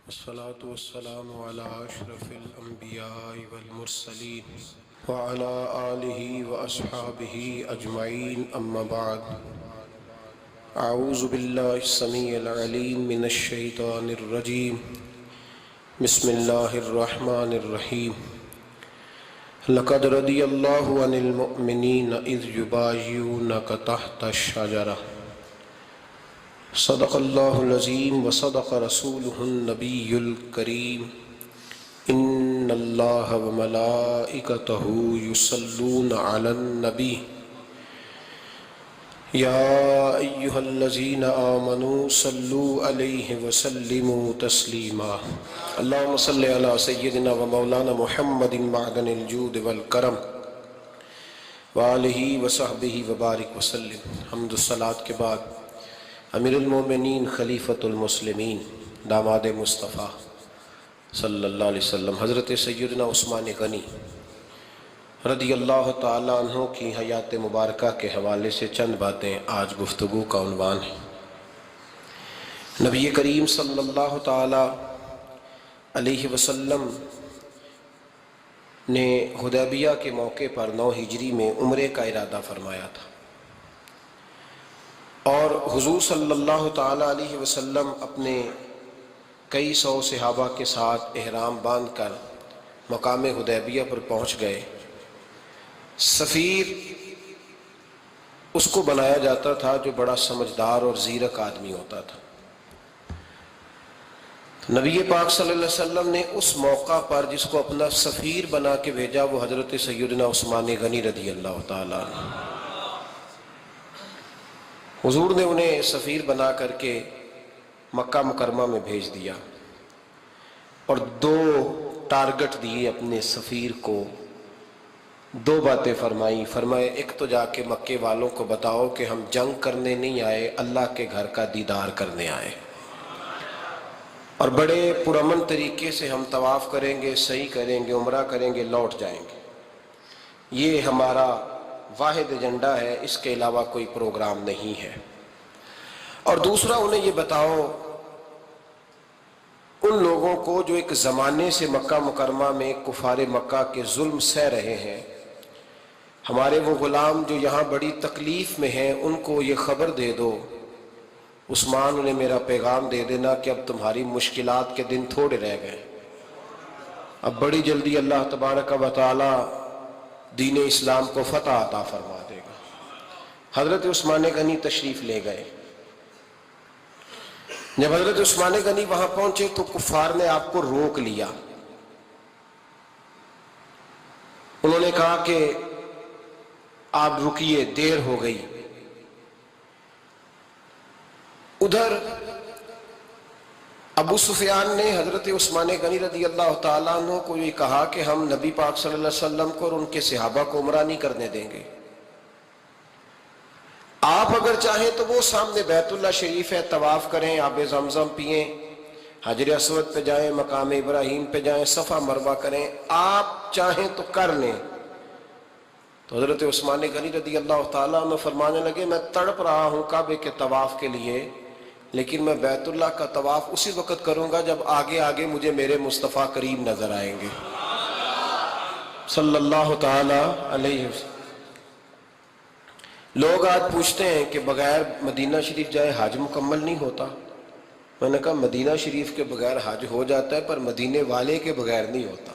والصلاة والسلام على أشرف الأنبياء والمرسلين وعلى آله وأصحابه أجمعين أما بعد أعوذ بالله السميع العليم من الشيطان الرجيم بسم الله الرحمن الرحيم لقد رضي الله عن المؤمنين إذ يبايعونك تحت الشجرة صدق الله العظيم وصدق رسوله النبي الكريم إن الله وملائكته يصلون على النبي يا أيها الذين آمنوا صلوا عليه وسلموا تسليما اللهم صل على سيدنا ومولانا محمد معدن الجود والكرم وآلہ وصحبہ وبارک وسلم۔ حمد الصلاة کے بعد امیر المومنین خلیفۃ المسلمین داماد مصطفیٰ صلی اللہ علیہ وسلم حضرت سیدنا عثمان غنی رضی اللہ تعالیٰ عنہ کی حیات مبارکہ کے حوالے سے چند باتیں آج گفتگو کا عنوان ہے۔ نبی کریم صلی اللہ تعالیٰ علیہ وسلم نے حدیبیہ کے موقع پر 9 ہجری میں عمرے کا ارادہ فرمایا تھا، اور حضور صلی اللہ تعالیٰ علیہ وسلم اپنے کئی سو صحابہ کے ساتھ احرام باندھ کر مقام حدیبیہ پر پہنچ گئے۔ سفیر اس کو بنایا جاتا تھا جو بڑا سمجھدار اور زیرک آدمی ہوتا تھا۔ نبی پاک صلی اللہ علیہ وسلم نے اس موقع پر جس کو اپنا سفیر بنا کے بھیجا وہ حضرت سیدنا عثمان غنی رضی اللہ تعالیٰ عنہ۔ حضور نے انہیں سفیر بنا کر کے مکہ مکرمہ میں بھیج دیا اور 2 ٹارگٹ دیے اپنے سفیر کو، 2 باتیں فرمائیں۔ فرمائے ایک تو جا کے مکے والوں کو بتاؤ کہ ہم جنگ کرنے نہیں آئے، اللہ کے گھر کا دیدار کرنے آئے، اور بڑے پرامن طریقے سے ہم طواف کریں گے، سعی کریں گے، عمرہ کریں گے، لوٹ جائیں گے۔ یہ ہمارا واحد ایجنڈا ہے، اس کے علاوہ کوئی پروگرام نہیں ہے۔ اور دوسرا انہیں یہ بتاؤ ان لوگوں کو جو ایک زمانے سے مکہ مکرمہ میں کفار مکہ کے ظلم سہ رہے ہیں، ہمارے وہ غلام جو یہاں بڑی تکلیف میں ہیں، ان کو یہ خبر دے دو، عثمان انہیں میرا پیغام دے دینا کہ اب تمہاری مشکلات کے دن تھوڑے رہ گئے، اب بڑی جلدی اللہ تبارک و تعالی دین اسلام کو فتح عطا فرما دے گا۔ حضرت عثمان غنی تشریف لے گئے۔ جب حضرت عثمان غنی وہاں پہنچے تو کفار نے آپ کو روک لیا۔ انہوں نے کہا کہ آپ رکیے، دیر ہو گئی۔ ادھر ابو سفیان نے حضرت عثمان غنی رضی اللہ تعالیٰ عنہ کو یہ کہا کہ ہم نبی پاک صلی اللہ علیہ وسلم کو اور ان کے صحابہ کو عمرہ نہیں کرنے دیں گے، آپ اگر چاہیں تو وہ سامنے بیت اللہ شریف ہے، طواف کریں، آب زمزم پئیں، حجر اسود پہ جائیں، مقام ابراہیم پہ جائیں، صفا مروہ کریں، آپ چاہیں تو کر لیں۔ تو حضرت عثمان غنی رضی اللہ تعالیٰ عنہ فرمانے لگے میں تڑپ رہا ہوں کعبے کے طواف کے لیے، لیکن میں بیت اللہ کا طواف اسی وقت کروں گا جب آگے آگے مجھے میرے مصطفیٰ کریم نظر آئیں گے صلی اللہ تعالی علیہ وسلم۔ لوگ آج پوچھتے ہیں کہ بغیر مدینہ شریف جائے حج مکمل نہیں ہوتا۔ میں نے کہا مدینہ شریف کے بغیر حج ہو جاتا ہے، پر مدینے والے کے بغیر نہیں ہوتا،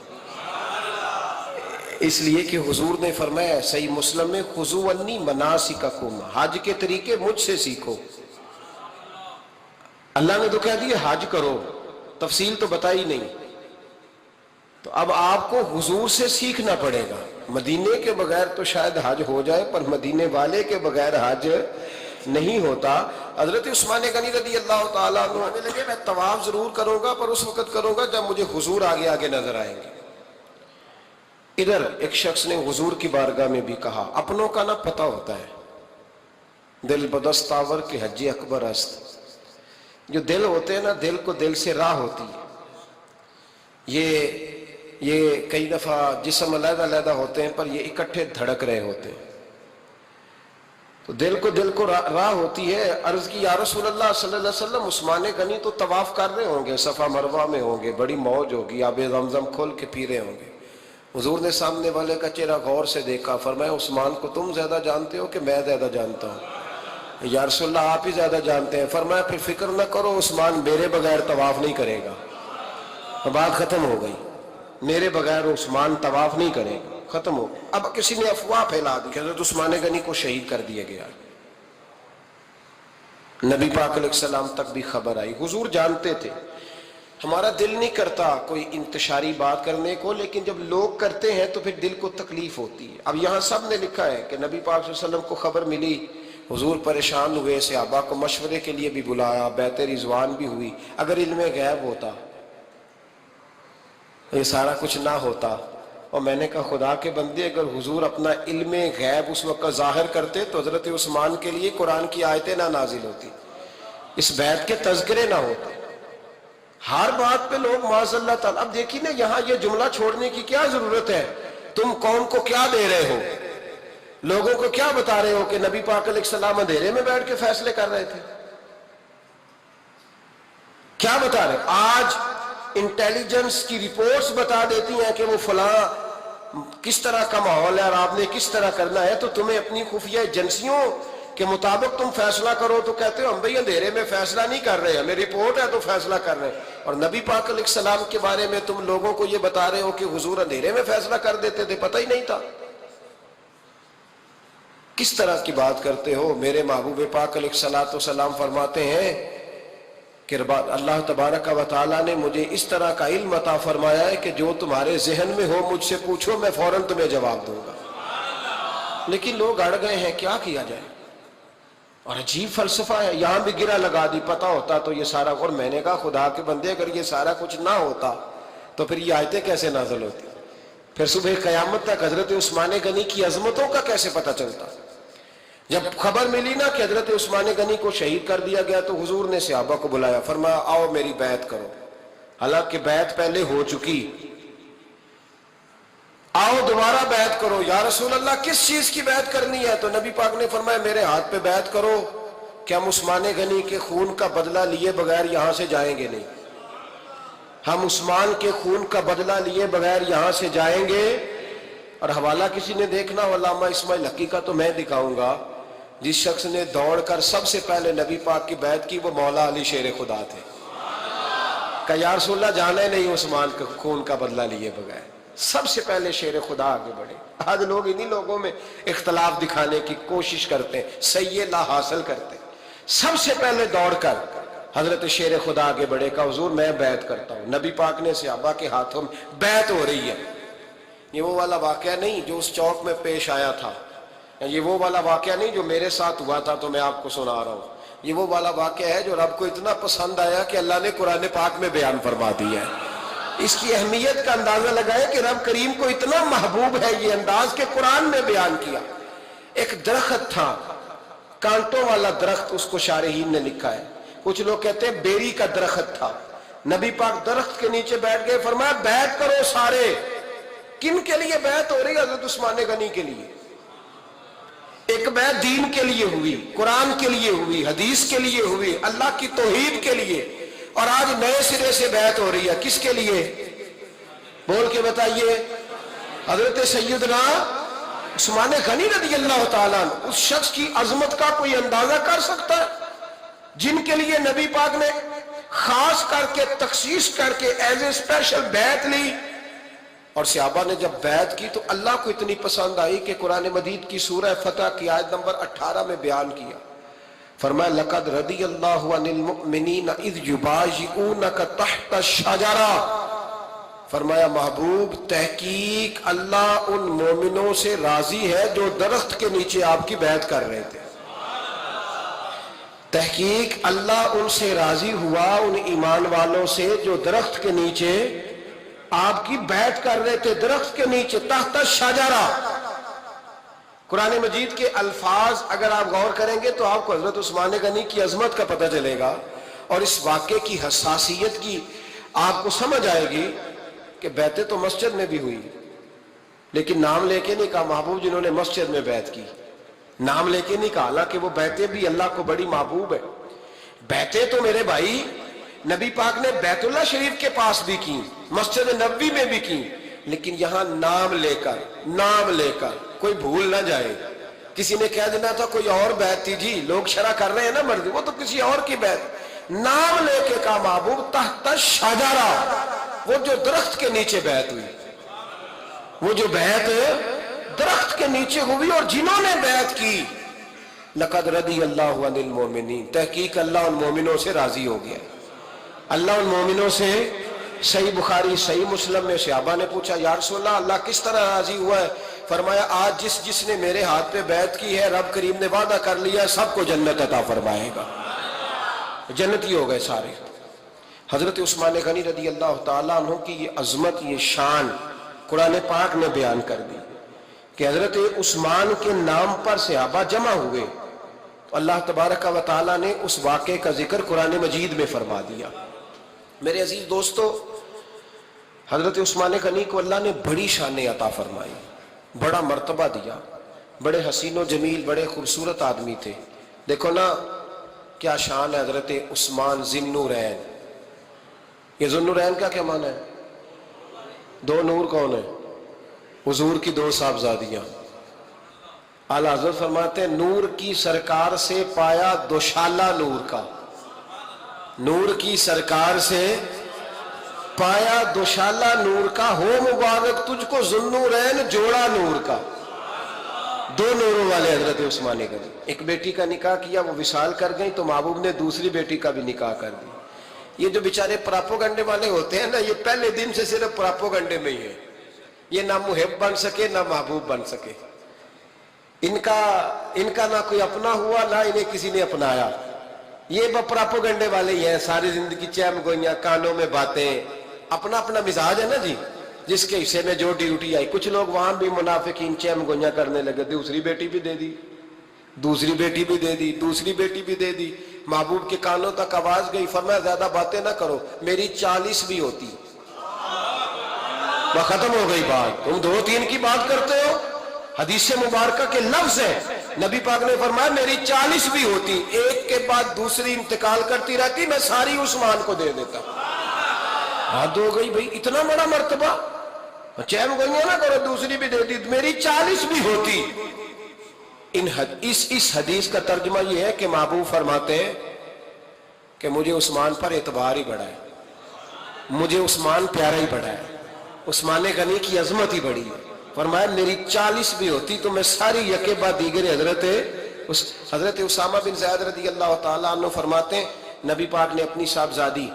اس لیے کہ حضور نے فرمایا صحیح مسلم میں خذوا عنی مناسککم، حج کے طریقے مجھ سے سیکھو۔ اللہ نے تو کہہ دیا حج کرو، تفصیل تو بتائی نہیں، تو اب آپ کو حضور سے سیکھنا پڑے گا۔ مدینے کے بغیر تو شاید حج ہو جائے، پر مدینے والے کے بغیر حج نہیں ہوتا۔ حضرت عثمان غنی رضی اللہ تعالیٰ عنہ آنے لگے میں طواف ضرور کروں گا، پر اس وقت کروں گا جب مجھے حضور آگے آگے نظر آئیں گے۔ ادھر ایک شخص نے حضور کی بارگاہ میں بھی کہا، اپنوں کا نہ پتہ ہوتا ہے، دل بدست آور کے حج اکبر است، جو دل ہوتے ہیں نا، دل کو دل سے راہ ہوتی ہے. یہ کئی دفعہ جسم علیحدہ علیحدہ ہوتے ہیں پر یہ اکٹھے دھڑک رہے ہوتے ہیں. تو دل کو راہ ہوتی ہے. عرض کی یا رسول اللہ صلی اللہ علیہ وسلم، عثمان غنی تو طواف کر رہے ہوں گے، صفا مروہ میں ہوں گے، بڑی موج ہوگی، آب زمزم کھول کے پی رہے ہوں گے. حضور نے سامنے والے کا چہرہ غور سے دیکھا، فرمایا عثمان کو تم زیادہ جانتے ہو کہ میں زیادہ جانتا ہوں؟ یا رسول اللہ آپ ہی زیادہ جانتے ہیں. فرمایا پھر فکر نہ کرو، عثمان میرے بغیر طواف نہیں کرے گا. بات ختم ہو گئی، میرے بغیر عثمان طواف نہیں کرے گا، ختم ہو. اب کسی نے افواہ پھیلا دی کہ حضرت عثمان غنی کو شہید کر دیا گیا. نبی پاک علیہ السلام تک بھی خبر آئی. حضور جانتے تھے. ہمارا دل نہیں کرتا کوئی انتشاری بات کرنے کو، لیکن جب لوگ کرتے ہیں تو پھر دل کو تکلیف ہوتی ہے. اب یہاں سب نے لکھا ہے کہ نبی پاک صلی اللہ علیہ وسلم کو خبر ملی، حضور پریشان ہوئے، صحابہ کو مشورے کے لیے بھی بلایا، بیعت رضوان بھی ہوئی. اگر علم غیب ہوتا، یہ سارا کچھ نہ ہوتا. اور میں نے کہا خدا کے بندے، اگر حضور اپنا علم غیب اس وقت ظاہر کرتے تو حضرت عثمان کے لیے قرآن کی آیتیں نہ نازل ہوتی، اس بیعت کے تذکرے نہ ہوتے. ہر بات پہ لوگ معاذ اللہ تعالیٰ. اب دیکھیے نا، یہاں یہ جملہ چھوڑنے کی کیا ضرورت ہے؟ تم قوم کو کیا دے رہے ہو؟ لوگوں کو کیا بتا رہے ہو کہ نبی پاک علیہ السلام اندھیرے میں بیٹھ کے فیصلے کر رہے تھے؟ کیا بتا رہے؟ آج انٹیلیجنس کی رپورٹس بتا دیتی ہیں کہ وہ فلاں کس طرح کا ماحول ہے اور آپ نے کس طرح کرنا ہے، تو تمہیں اپنی خفیہ ایجنسیوں کے مطابق تم فیصلہ کرو تو کہتے ہو ہم بھئی اندھیرے میں فیصلہ نہیں کر رہے، ہمیں رپورٹ ہے تو فیصلہ کر رہے ہیں. اور نبی پاک علیہ السلام کے بارے میں تم لوگوں کو یہ بتا رہے ہو کہ حضور اندھیرے میں فیصلہ کر دیتے تھے، پتہ ہی نہیں تھا. کس طرح کی بات کرتے ہو؟ میرے محبوب پاک علیہ السلام فرماتے ہیں کہ اللہ تبارک و تعالیٰ نے مجھے اس طرح کا علم عطا فرمایا ہے کہ جو تمہارے ذہن میں ہو مجھ سے پوچھو، میں فوراً تمہیں جواب دوں گا. لیکن لوگ اڑ گئے ہیں، کیا کیا جائے؟ اور عجیب فلسفہ ہے. یہاں بھی گرہ لگا دی، پتہ ہوتا تو یہ سارا. اور میں نے کہا خدا کے بندے، اگر یہ سارا کچھ نہ ہوتا تو پھر یہ آیتیں کیسے نازل ہوتی؟ پھر صبح قیامت تک حضرت عثمان غنی کی عظمتوں کا کیسے پتہ چلتا؟ جب خبر ملی نا کہ حضرت عثمان غنی کو شہید کر دیا گیا تو حضور نے صحابہ کو بلایا، فرمایا آؤ میری بیعت کرو. حالانکہ بیعت پہلے ہو چکی، آؤ دوبارہ بیعت کرو. یا رسول اللہ کس چیز کی بیعت کرنی ہے؟ تو نبی پاک نے فرمایا میرے ہاتھ پہ بیعت کرو کہ ہم عثمان غنی کے خون کا بدلہ لیے بغیر یہاں سے جائیں گے نہیں. ہم عثمان کے خون کا بدلہ لیے بغیر یہاں سے جائیں گے. اور حوالہ کسی نے دیکھنا علامہ اسماعیل حقی کا تو میں دکھاؤں گا. جس شخص نے دوڑ کر سب سے پہلے نبی پاک کی بیعت کی وہ مولا علی شیر خدا تھے. کہ یا رسول اللہ جانے نہیں عثمان کے خون کا بدلہ لیے بغیر. سب سے پہلے شیر خدا آگے بڑھے. آج لوگ انہی لوگوں میں اختلاف دکھانے کی کوشش کرتے ہیں، صحیح لا حاصل کرتے ہیں. سب سے پہلے دوڑ کر حضرت شیر خدا آگے بڑھے کہ حضور میں بیعت کرتا ہوں. نبی پاک نے صحابہ کے ہاتھوں میں بیعت ہو رہی ہے. یہ وہ والا واقعہ نہیں جو اس چوک میں پیش آیا تھا، یہ وہ والا واقعہ نہیں جو میرے ساتھ ہوا تھا تو میں آپ کو سنا رہا ہوں. یہ وہ والا واقعہ ہے جو رب کو اتنا پسند آیا کہ اللہ نے قرآن پاک میں بیان فرما دیا ہے. اس کی اہمیت کا اندازہ لگائے کہ رب کریم کو اتنا محبوب ہے یہ انداز کہ قرآن میں بیان کیا. ایک درخت تھا، کانٹوں والا درخت، اس کو شارحین نے لکھا ہے. کچھ لوگ کہتے ہیں بیری کا درخت تھا. نبی پاک درخت کے نیچے بیٹھ گئے، فرمایا بیعت کرو سارے. کن کے لیے بیعت ہو رہی ہے؟ حضرت عثمان غنی کے لیے. ایک بیعت دین کے لیے ہوئی، قرآن کے لیے ہوئی، حدیث کے لیے ہوئی، اللہ کی توحید کے لیے. اور آج نئے سرے سے بیعت ہو رہی ہے. کس کے لیے؟ بول کے بتائیے. حضرت سیدنا عثمان غنی رضی اللہ تعالیٰ عنہ. اس شخص کی عظمت کا کوئی اندازہ کر سکتا ہے؟ جن کے لیے نبی پاک نے خاص کر کے تخصیص کر کے ایز اے اسپیشل بیعت لی. اور صحابہ نے جب بیعت کی تو اللہ کو اتنی پسند آئی کہ قرآن مجید کی سورہ فتح کی آیت نمبر 18 میں بیان کیا. فرمایا لقد رضی اللہ عن المؤمنین اذ یبایعونک تحت الشجرہ. فرمایا محبوب تحقیق اللہ ان مومنوں سے راضی ہے جو درخت کے نیچے آپ کی بیعت کر رہے تھے. تحقیق اللہ ان سے راضی ہوا، ان ایمان والوں سے جو درخت کے نیچے آپ کی بیعت کر رہے تھے. درخت کے نیچے تحت الشجرہ. قرآن مجید کے الفاظ اگر آپ غور کریں گے تو آپ کو حضرت عثمان غنی کی عظمت کا پتہ چلے گا. اور اس واقعے کی حساسیت کی آپ کو سمجھ آئے گی کہ بیعتیں تو مسجد میں بھی ہوئی، لیکن نام لے کے نہیں کہا محبوب جنہوں نے مسجد میں بیعت کی، نام لے کے نہیں کہا، حالانکہ وہ بیعتیں بھی اللہ کو بڑی محبوب ہے۔ بیعتیں تو میرے بھائی نبی پاک نے بیت اللہ شریف کے پاس بھی کی، مسجد نبوی میں بھی کی، لیکن یہاں نام لے کر کوئی بھول نہ جائے۔ کسی نے کہہ دینا تھا کوئی اور بیعت تھی جی، لوگ شرع کر رہے ہیں نا مرضی، وہ تو کسی اور کی بیعت، نام لے کے کہا محبوب تحت الشجرہ، وہ جو درخت کے نیچے بیعت ہوئی، وہ جو بیعت درخت کے نیچے ہوئی، اور جنہوں نے بیعت کی لقد رضی اللہ عن المؤمنین، تحقیق اللہ ان مومنوں سے راضی ہو گیا۔ اللہ ان مومنوں سے، صحیح بخاری صحیح مسلم میں صحابہ نے پوچھا یا رسول اللہ اللہ کس طرح راضی ہوا ہے؟ فرمایا آج جس نے میرے ہاتھ پہ بیعت کی ہے رب کریم نے وعدہ کر لیا سب کو جنت عطا فرمائے گا، جنتی ہو گئے سارے۔ حضرت عثمان غنی رضی اللہ تعالیٰ عنہ کی یہ عظمت، یہ شان قرآن پاک نے بیان کر دی کہ حضرت عثمان کے نام پر صحابہ جمع ہوئے، تو اللہ تبارک و تعالیٰ نے اس واقعے کا ذکر قرآن مجید میں فرما دیا۔ میرے عزیز دوستو، حضرت عثمان غنی کو اللہ نے بڑی شان عطا فرمائی، بڑا مرتبہ دیا، بڑے حسین و جمیل، بڑے خوبصورت آدمی تھے۔ دیکھو نا کیا شان ہے حضرت عثمان ذی النورین۔ یہ ذی النورین کا کیا معنی ہے؟ دو نور کون ہیں؟ حضور کی دو صاحبزادیاں۔ اعلیٰ حضرت فرماتے ہیں نور کی سرکار سے پایا دوشالہ نور کا، نور کی سرکار سے پایا دوشالہ نور کا، ہو مبارک تجھ کو ذی النورین جوڑا نور کا۔ دو نوروں والے حضرت عثمان غنی، ایک بیٹی کا نکاح کیا وہ وصال کر گئی تو محبوب نے دوسری بیٹی کا بھی نکاح کر دی۔ یہ جو بیچارے پراپوگنڈے والے ہوتے ہیں نا، یہ پہلے دن سے صرف پراپوگنڈے میں ہی ہے، یہ نہ محب بن سکے نہ محبوب بن سکے۔ ان کا نہ کوئی اپنا ہوا نہ انہیں کسی نے اپنایا، یہ پراپوگنڈے والے ہی ہیں، ساری زندگی چیم گوئیاں، کانوں میں باتیں، اپنا اپنا مزاج ہے نا جی، جس کے حصے میں جو ڈیوٹی آئی۔ کچھ لوگ وہاں بھی منافقین چیم گوئیاں کرنے لگے، دوسری بیٹی بھی دے دی، دوسری بیٹی بھی دے دی، دوسری بیٹی بھی دے دی۔ محبوب کے کانوں تک آواز گئی، فرمایا زیادہ باتیں نہ کرو، میری 40 بھی ہوتی۔ وہ ختم ہو گئی بات، تم 2-3 کی بات کرتے ہو، حدیث مبارکہ کے لفظ ہیں، نبی پاک نے فرمایا میری 40 بھی ہوتی، ایک کے بعد دوسری انتقال کرتی رہتی، میں ساری عثمان کو دے دیتا۔ حد ہو گئی بھئی، اتنا بڑا مرتبہ، چیم گوئیاں نہ کرو، دوسری بھی دے دی، میری 40 بھی ہوتی۔ اس حدیث کا ترجمہ یہ ہے کہ محبوب فرماتے ہیں کہ مجھے عثمان پر اعتبار ہی بڑا ہے، مجھے عثمان پیارا ہی بڑا ہے، عثمان غنی کی عظمت ہی بڑی ہے۔ فرمایا میری 40 بھی ہوتی تو میں ساری یکے بعد دیگر حضرت اسامہ بن زید رضی اللہ تعالیٰ عنہ فرماتے ہیں نبی پاک نے اپنی صاحبزادی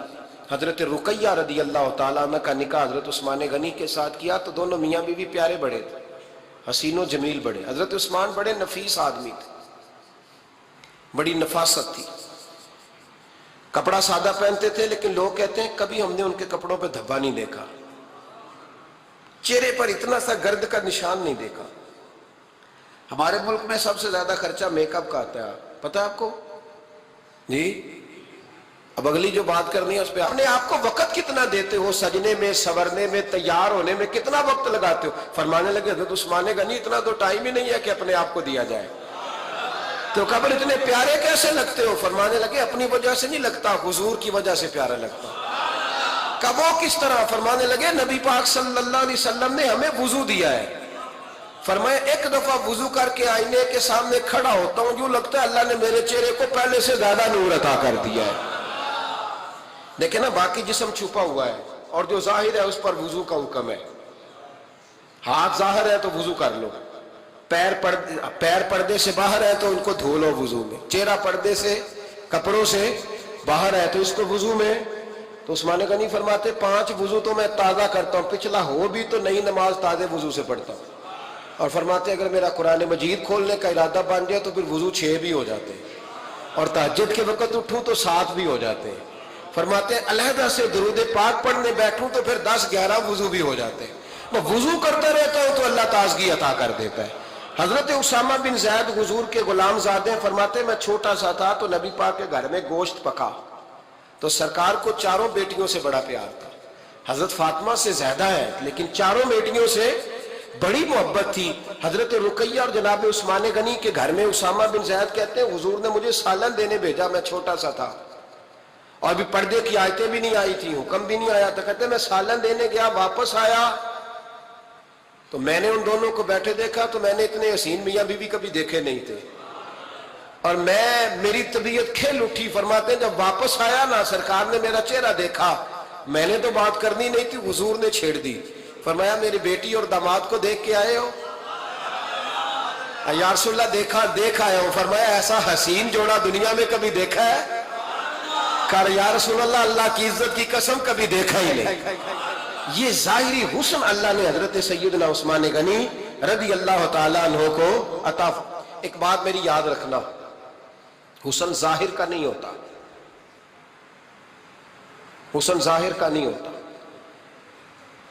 حضرت رقیہ رضی اللہ تعالیٰ عنہ کا نکاح حضرت عثمان غنی کے ساتھ کیا، تو دونوں میاں بیوی پیارے بڑے تھے، حسین و جمیل بڑے۔ حضرت عثمان بڑے نفیس آدمی تھے، بڑی نفاست تھی، کپڑا سادہ پہنتے تھے، لیکن لوگ کہتے ہیں کبھی ہم نے ان کے کپڑوں پہ دھبا نہیں دیکھا، چہرے پر اتنا سا گرد کا نشان نہیں دیکھا۔ ہمارے ملک میں سب سے زیادہ خرچہ میک اپ کا آتا ہے، پتہ ہے آپ کو جی؟ اب اگلی جو بات کرنی ہے اس پہ اپنے آپ کو وقت کتنا دیتے ہو، سجنے میں، سورنے میں، تیار ہونے میں کتنا وقت لگاتے ہو؟ فرمانے لگے حضرت عثمان غنی اتنا تو ٹائم ہی نہیں ہے کہ اپنے آپ کو دیا جائے، تو قبر اتنے پیارے کیسے لگتے ہو؟ فرمانے لگے اپنی وجہ سے نہیں لگتا، حضور کی وجہ سے پیارا لگتا۔ کب وہ کس طرح؟ فرمانے لگے نبی پاک صلی اللہ علیہ وسلم نے ہمیں وضو دیا ہے، فرمایا ایک دفعہ وضو کر کے آئینے کے سامنے کھڑا ہوتا ہوں، جو لگتا ہے اللہ نے میرے چہرے کو پہلے سے زیادہ نور عطا کر دیا ہے۔ دیکھیں نا باقی جسم چھپا ہوا ہے، اور جو ظاہر ہے اس پر وضو کا حکم ہے۔ ہاتھ ظاہر ہے تو وضو کر لو، پیر پردے سے باہر ہے تو ان کو دھو لو وضو میں، چہرہ پردے سے کپڑوں سے باہر ہے تو اس کو وضو میں۔ تو عثمان غنی فرماتے 5 وضو تو میں تازہ کرتا ہوں، پچھلا ہو بھی تو نئی نماز تازے وضو سے پڑھتا ہوں، اور فرماتے اگر میرا قرآن مجید کھولنے کا ارادہ بن جائے تو پھر وضو 6 بھی ہو جاتے ہیں، اور تہجد کے وقت اٹھوں تو 7 بھی ہو جاتے ہیں۔ فرماتے ہیں علیحدہ سے درود پاک پڑھنے بیٹھوں تو پھر 10-11 وضو بھی ہو جاتے ہیں۔ میں وضو کرتا رہتا ہوں تو اللہ تازگی عطا کر دیتا ہے۔ حضرت اسامہ بن زید حضور کے غلام زادے، فرماتے ہیں میں چھوٹا سا تھا تو نبی پاک کے گھر میں گوشت پکا، تو سرکار کو چاروں بیٹیوں سے بڑا پیار تھا. حضرت فاطمہ سے زیادہ ہے لیکن چاروں بیٹیوں سے بڑی محبت تھی. حضرت رقیہ اور جناب عثمان غنی کے گھر میں اسامہ بن زید کہتے ہیں حضور نے مجھے سالن دینے بھیجا, میں چھوٹا سا تھا اور بھی پردے کی آیتیں بھی نہیں آئی تھی, حکم بھی نہیں آیا تھا. کہتے ہیں میں سالن دینے گیا, واپس آیا تو میں نے ان دونوں کو بیٹھے دیکھا تو میں نے اتنے حسین میاں بیوی کبھی دیکھے نہیں تھے, اور میری طبیعت کھل اٹھی. فرماتے ہیں جب واپس آیا نا سرکار نے میرا چہرہ دیکھا, میں نے تو بات کرنی نہیں تھی, حضور نے چھیڑ دی. فرمایا میری بیٹی اور داماد کو دیکھ کے آئے ہو؟ یا رسول اللہ دیکھ آئے ہو. فرمایا ایسا حسین جوڑا دنیا میں کبھی دیکھا ہے؟ کہا یا رسول اللہ اللہ کی عزت کی قسم کبھی دیکھا ہی نہیں. یہ ظاہری حسن اللہ نے حضرت سیدنا عثمان غنی رضی اللہ تعالیٰ عنہ کو عطا. ایک بات میری یاد رکھنا, حسن ظاہر کا نہیں ہوتا, حسن ظاہر کا نہیں ہوتا,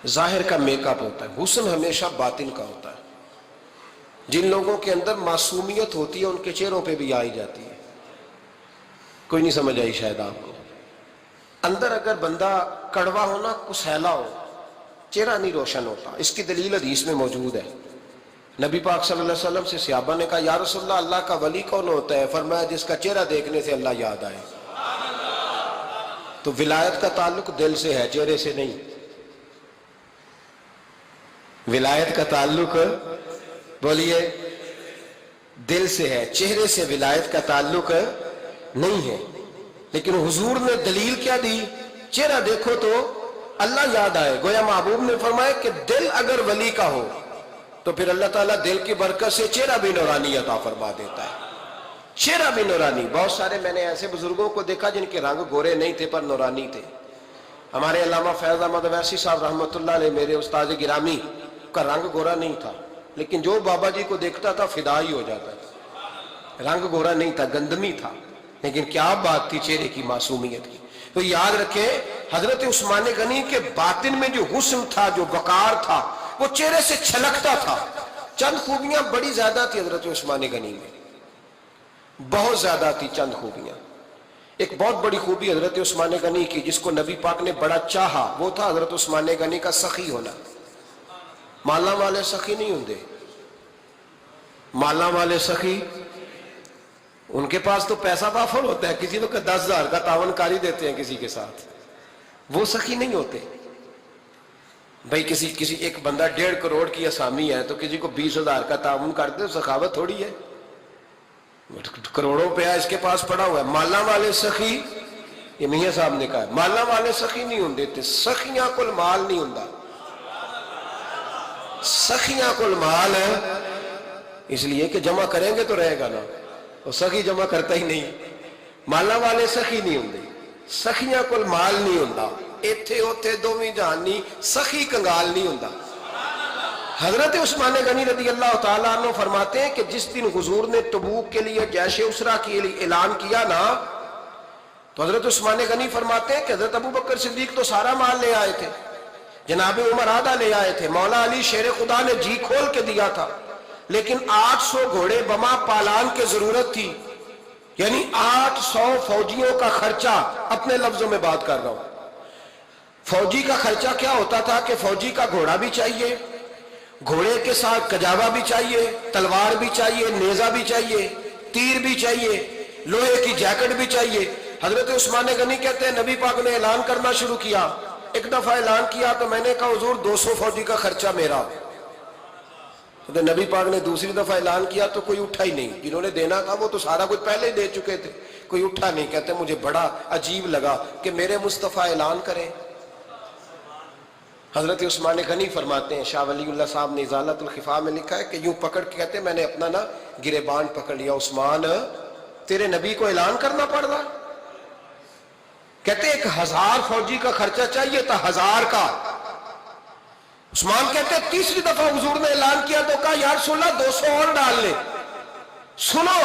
ظاہر کا میک اپ ہوتا ہے. حسن ہمیشہ باطن کا ہوتا ہے. جن لوگوں کے اندر معصومیت ہوتی ہے ان کے چہروں پہ بھی آئی جاتی ہے. کوئی نہیں سمجھ آئی شاید آپ کو. اندر اگر بندہ کڑوا ہونا, کسیلا ہو, چہرہ نہیں روشن ہوتا. اس کی دلیل حدیث میں موجود ہے. نبی پاک صلی اللہ علیہ وسلم سے صحابہ نے کہا یا رسول اللہ اللہ کا ولی کون ہوتا ہے؟ فرمایا جس کا چہرہ دیکھنے سے اللہ یاد آئے. تو ولایت کا تعلق دل سے ہے, چہرے سے نہیں. ولایت کا تعلق بولیے دل سے ہے, چہرے سے ولایت کا تعلق نہیں ہے. لیکن حضور نے دلیل کیا دی؟ چہرہ دیکھو تو اللہ یاد آئے. گویا محبوب نے فرمایا کہ دل اگر ولی کا ہو تو پھر اللہ تعالیٰ دل کی برکت سے چہرہ بھی نورانی عطا فرما دیتا ہے. چہرہ بھی نورانی. بہت سارے میں نے ایسے بزرگوں کو دیکھا جن کے رنگ گورے نہیں تھے پر نورانی تھے. ہمارے علامہ فیض احمد اویسی صاحب رحمۃ اللہ علیہ میرے استاد گرامی کا رنگ گورا نہیں تھا, لیکن جو بابا جی کو دیکھتا تھا فدا ہی ہو جاتا تھا. رنگ گورا نہیں تھا, گندمی تھا, لیکن کیا بات تھی چہرے کی معصومیت کی. تو یاد رکھیں حضرت عثمان غنی کے باطن میں جو حسن تھا, جو وقار تھا, وہ چہرے سے چھلکتا تھا. چند خوبیاں بڑی زیادہ تھی حضرت عثمان غنی میں, بہت زیادہ تھی چند خوبیاں. ایک بہت بڑی خوبی حضرت عثمان غنی کی جس کو نبی پاک نے بڑا چاہا, وہ تھا حضرت عثمان غنی کا سخی ہونا. مالا والے سخی نہیں ہوندے, مالا والے سخی ان کے پاس تو پیسہ وافر ہوتا ہے, کسی وقت 10,000 کا تعاون کاری دیتے ہیں کسی کے ساتھ, وہ سخی نہیں ہوتے. بھائی کسی ایک بندہ 1.5 کروڑ کی اسامی ہے تو کسی کو 20,000 کا تعاون کرتے, سخاوت تھوڑی ہے. کروڑوں روپیہ اس کے پاس پڑا ہوا ہے. مالا والے سخی, یہ میاں صاحب نے کہا مالا والے سخی نہیں ہوندے تے سخیاں کل مال نہیں ہوندا. سخیاں کل مال ہے اس لیے کہ جمع کریں گے تو رہے گا نا, وہ سخی جمع کرتا ہی نہیں. مالا والے سخی نہیں ہوندے, سخیاں کل مال نہیں ہوندا. ایتھے اوتھے دوویں جہان نہیں, سخی کنگال نہیں ہوندا. حضرت عثمان غنی رضی اللہ تعالیٰ عنہ فرماتے ہیں کہ جس دن حضور نے تبوک کے لیے جیش اسرا کے لیے اعلان کیا نا, تو حضرت عثمان غنی فرماتے ہیں کہ حضرت ابو بکر صدیق تو سارا مال لے آئے تھے, جناب عمر آدھا لے آئے تھے, مولا علی شیر خدا نے جی کھول کے دیا تھا, لیکن 800 گھوڑے بما پالان کی ضرورت تھی. یعنی 800 فوجیوں کا خرچہ, اپنے لفظوں میں بات کر رہا ہوں. فوجی کا خرچہ کیا ہوتا تھا کہ فوجی کا گھوڑا بھی چاہیے, گھوڑے کے ساتھ کجاوا بھی چاہیے, تلوار بھی چاہیے, نیزہ بھی چاہیے, تیر بھی چاہیے, لوہے کی جیکٹ بھی چاہیے. حضرت عثمان غنی کہتے ہیں نبی پاک نے اعلان کرنا شروع کیا. ایک دفعہ اعلان کیا تو میں نے کہا حضور 200 فوجی کا خرچہ میرا. تو نبی پاک نے دوسری دفعہ اعلان کیا تو کوئی اٹھا ہی نہیں. جنہوں نے دینا تھا وہ تو سارا کچھ پہلے ہی دے چکے تھے, کوئی اٹھا نہیں. کہتے مجھے بڑا عجیب لگا کہ میرے مصطفیٰ اعلان کریں. حضرت عثمان غنی فرماتے ہیں, شاہ ولی اللہ صاحب نے ازالت الخفا میں لکھا ہے کہ یوں پکڑ کے کہتے ہیں میں نے اپنا نا گریبان پکڑ لیا, عثمان تیرے نبی کو اعلان کرنا پڑ رہا. کہتے 1000 فوجی کا خرچہ چاہیے تھا, 1000 کا. عثمان کہتے تیسری دفعہ حضور نے اعلان کیا تو کہا یا رسول اللہ 200 اور ڈال لے. سنو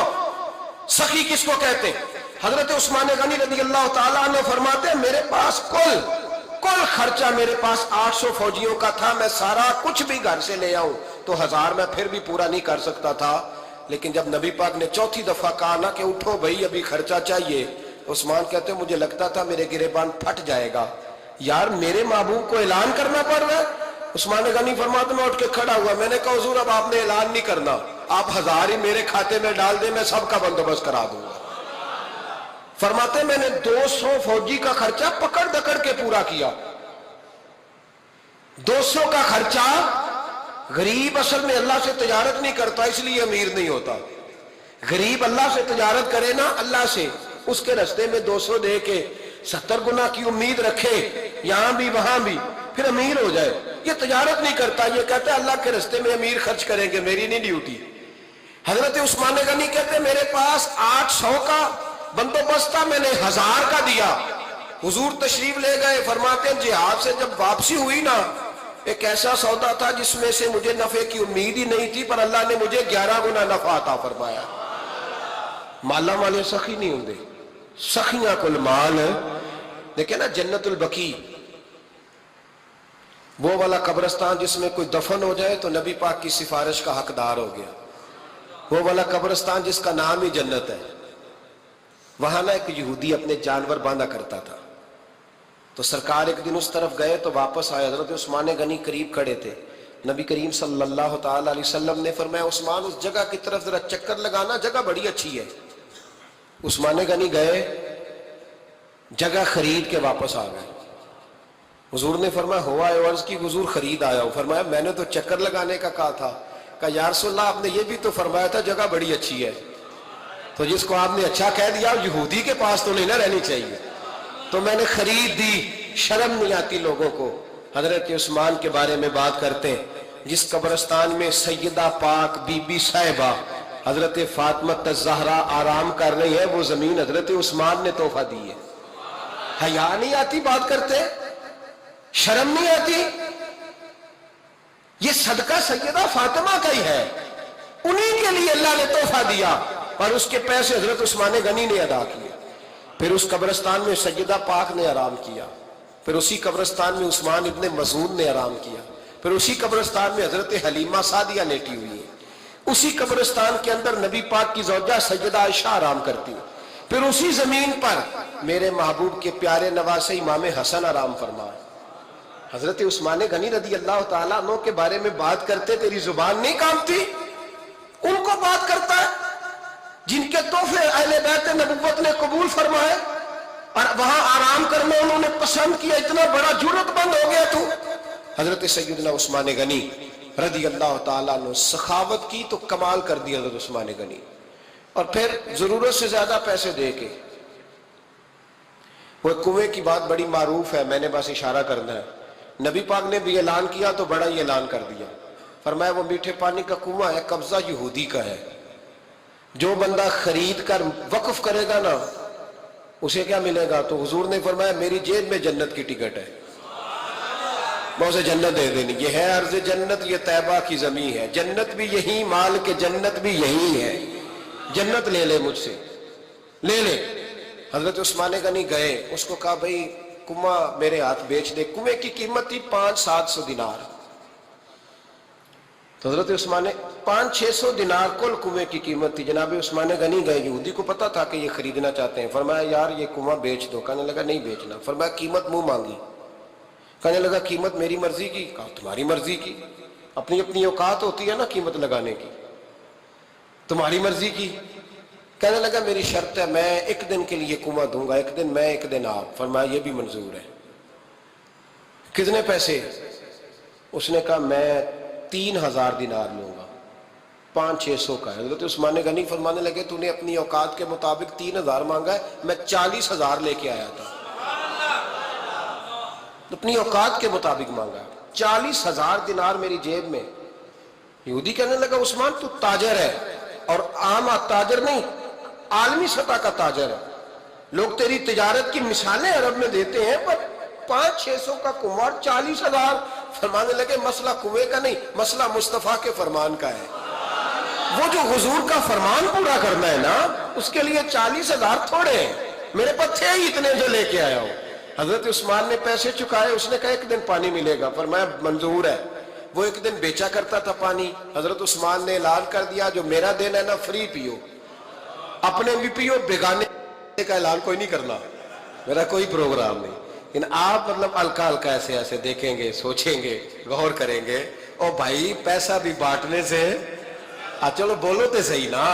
سخی کس کو کہتے. حضرت عثمان غنی رضی اللہ تعالیٰ عنہ فرماتے ہیں میرے پاس کل خرچہ میرے پاس 800 فوجیوں کا تھا, میں سارا کچھ بھی گھر سے لے آؤں تو 1000 میں پھر بھی پورا نہیں کر سکتا تھا. لیکن جب نبی پاک نے چوتھی دفعہ کہا نا کہ اٹھو بھائی ابھی خرچہ چاہیے, عثمان کہتے ہیں مجھے لگتا تھا میرے گریبان پھٹ جائے گا، یار میرے محبوب کو اعلان کرنا پڑ رہا ہے۔ عثمان غنی فرماتے میں اٹھ کے کھڑا ہوا، میں نے کہا حضور اب آپ نے اعلان نہیں کرنا، آپ 1000 ہی میرے کھاتے میں ڈال دیں، میں سب کا بندوبست کرا دوں گا۔ فرماتے میں نے 200 فوجی کا خرچہ پکڑ دکڑ کے پورا کیا۔ 200 کا خرچہ، غریب اصل میں اللہ سے تجارت نہیں کرتا اس لیے امیر نہیں ہوتا، غریب اللہ سے تجارت کرے نا، اللہ سے اس کے رستے میں 200 دے کے 70 گنا کی امید رکھے یہاں بھی وہاں بھی، پھر امیر ہو جائے۔ یہ تجارت نہیں کرتا، یہ کہتا ہے اللہ کے رستے میں امیر خرچ کریں گے، میری نہیں ڈیوٹی۔ حضرت عثمان غنی کہتے ہیں میرے پاس 800 کا بندوبست تھا، میں نے 1000 کا دیا۔ حضور تشریف لے گئے، فرماتے ہیں جہاد سے جب واپسی ہوئی نا، ایک ایسا سودا تھا جس میں سے مجھے نفع کی امید ہی نہیں تھی، پر اللہ نے مجھے 11 گنا نفع عطا فرمایا۔ مالا والے سخی نہیں ہوں گے، سخیاں کل مال ہے۔ دیکھیں نا جنت البقیع، وہ والا قبرستان جس میں کوئی دفن ہو جائے تو نبی پاک کی سفارش کا حقدار ہو گیا، وہ والا قبرستان جس کا نام ہی جنت ہے۔ وہاں نا ایک یہودی اپنے جانور باندھا کرتا تھا، تو سرکار ایک دن اس طرف گئے تو واپس آئے، حضرت عثمان غنی قریب کھڑے تھے، نبی کریم صلی اللہ تعالی علیہ وسلم نے فرمایا عثمان اس جگہ کی طرف ذرا چکر لگانا، جگہ بڑی اچھی ہے۔ عثمان غنی گئے، جگہ خرید کے واپس آ گئے۔ حضور نے فرمایا ہوا ہے؟ عرض کی حضور خرید آیا ہوں۔ فرمایا میں نے تو چکر لگانے کا کہا تھا۔ کہا یا رسول اللہ آپ نے یہ بھی تو فرمایا تھا جگہ بڑی اچھی ہے، تو جس کو آپ نے اچھا کہہ دیا یہودی کے پاس تو نہیں نہ رہنی چاہیے، تو میں نے خرید دی۔ شرم نہیں آتی لوگوں کو۔ حضرت عثمان کے بارے میں بات کرتے ہیں، جس قبرستان میں سیدہ پاک بی بی صاحبہ حضرت فاطمہ الزہرا آرام کر رہی ہے، وہ زمین حضرت عثمان نے تحفہ دی ہے۔ حیا نہیں آتی بات کرتے؟ شرم نہیں آتی؟ یہ صدقہ سیدہ فاطمہ کا ہی ہے، انہی کے لیے اللہ نے تحفہ دیا، اور اس کے پیسے حضرت عثمان غنی نے ادا کیے۔ پھر اس قبرستان میں سیدہ پاک نے آرام کیا، پھر اسی قبرستان میں عثمان ابن مظعون نے آرام کیا، پھر اسی قبرستان میں حضرت حلیمہ سعدیہ لیٹی ہوئی ہے، اسی قبرستان کے اندر نبی پاک کی زوجہ سیدہ عائشہ آرام کرتی ہے، پھر اسی زمین پر میرے محبوب کے پیارے نواسے امام حسن آرام فرمائے۔ حضرت عثمان غنی رضی اللہ تعالیٰ عنہ کے بارے میں بات کرتے تیری زبان نہیں کانپتی؟ ان کو بات کرتا ہے جن کے تحفے اہل بیت نبوت نے قبول فرمائے، اور وہاں آرام کرنا انہوں نے پسند کیا، اتنا بڑا جرت بند ہو گیا تو۔ حضرت سیدنا عثمان غنی رضی اللہ تعالیٰ عنہ سخاوت کی تو کمال کر دی حضرت عثمان غنی، اور پھر ضرورت سے زیادہ پیسے دے کے۔ وہ کنویں کی بات بڑی معروف ہے، میں نے بس اشارہ کرنا ہے، نبی پاک نے بھی اعلان کیا تو بڑا ہی اعلان کر دیا، فرمایا وہ میٹھے پانی کا کنواں ہے، قبضہ یہودی کا ہے، جو بندہ خرید کر وقف کرے گا نا اسے کیا ملے گا؟ تو حضور نے فرمایا میری جیب میں جنت کی ٹکٹ ہے، میں اسے جنت دے دینی۔ یہ ہے عرض جنت، یہ طیبہ کی زمین ہے، جنت بھی یہی، مال کے جنت بھی یہی ہے، جنت لے لے مجھ سے، لے لے۔ حضرت عثمان غنی گئے، اس کو کہا بھئی کنواں میرے ہاتھ بیچ دے۔ کنویں کی قیمت تھی 500-700 دینار، تو حضرت عثمان 500-600 دینار کل کنویں کی قیمت تھی۔ جناب عثمان غنی گئے، یہودی کو پتا تھا کہ یہ خریدنا چاہتے ہیں، فرمایا یار یہ کنواں بیچ دو۔ کہنے لگا نہیں بیچنا۔ فرمایا قیمت منہ مانگی، کہنے لگا قیمت میری مرضی کی۔ کہا تمہاری مرضی کی، اپنی اپنی اوقات ہوتی ہے نا قیمت لگانے کی، تمہاری مرضی کی۔ کہنے لگا میری شرط ہے میں ایک دن کے لیے کنواں دوں گا، ایک دن میں ایک دن آپ۔ فرمایا یہ بھی منظور ہے۔ کتنے پیسے؟ اس نے کہا میں 3000 دینار لوں گا، 500-600 کا ہے۔ حضرت عثمان غنی فرمانے لگے تو نے اپنی اوقات کے مطابق 3000 مانگا ہے، میں 40,000 لے کے آیا تھا، اپنی اوقات کے مطابق مانگا، 40,000 دینار میری جیب میں۔ یہودی کہنے لگا عثمان تو تاجر ہے، اور عام تاجر نہیں، عالمی سطح کا تاجر ہے، لوگ تیری تجارت کی مثالیں عرب میں دیتے ہیں، پر 500-600 کا کنواں 40,000۔ فرمانے لگے مسئلہ کنویں کا نہیں، مسئلہ مصطفیٰ کے فرمان کا ہے، وہ جو حضور کا فرمان پورا کرنا ہے نا، اس کے لیے 40,000 تھوڑے ہیں، میرے پاس تھے ہی اتنے جو لے کے آیا ہوں۔ حضرت عثمان نے پیسے چکائے، اس نے کہا ایک دن پانی ملے گا۔ فرمایا منظور ہے۔ وہ ایک دن بیچا کرتا تھا پانی، حضرت عثمان نے اعلان کر دیا جو میرا دن ہے نا فری پیو، اپنے بھی پیو بیگانے کا اعلان کوئی نہیں کرنا، میرا کوئی پروگرام نہیں، لیکن آپ مطلب ہلکا ہلکا ایسے ایسے دیکھیں گے، سوچیں گے، غور کریں گے، او بھائی پیسہ بھی بانٹنے سے چلو بولو تو صحیح نا،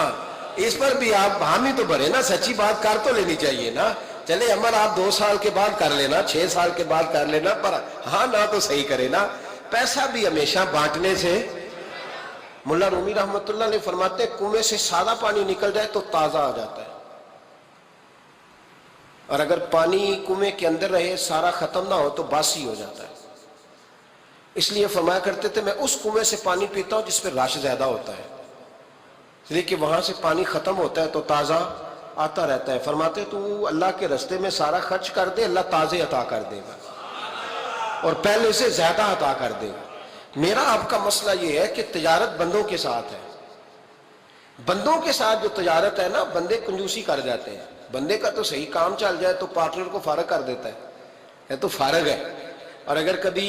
اس پر بھی آپ حامی تو بھرے نا، سچی بات کر تو لینی چاہیے نا، چلے عمر آپ 2 سال کے بعد کر لینا، 6 سال کے بعد کر لینا، پر ہاں نہ تو صحیح کرے نا، پیسہ بھی ہمیشہ بانٹنے سے۔ ملا رومی رحمت اللہ نے فرماتے ہیں کنویں سے سادہ پانی نکل جائے تو تازہ آ جاتا ہے، اور اگر پانی کنویں کے اندر رہے سارا ختم نہ ہو تو باسی ہو جاتا ہے۔ اس لیے فرمایا کرتے تھے میں اس کنویں سے پانی پیتا ہوں جس پہ رش زیادہ ہوتا ہے، اس لیے کہ وہاں سے پانی ختم ہوتا ہے تو تازہ آتا رہتا ہے۔ فرماتے تو اللہ کے رستے میں سارا خرچ کر دے، اللہ تازے عطا کر دے گا اور پہلے سے زیادہ عطا کر دے گا۔ میرا آپ کا مسئلہ یہ ہے کہ تجارت بندوں کے ساتھ ہے، بندوں کے ساتھ جو تجارت ہے نا، بندے کنجوسی کر جاتے ہیں، بندے کا تو صحیح کام چل جائے تو پارٹنر کو فارغ کر دیتا ہے، یہ تو فارغ ہے، اور اگر کبھی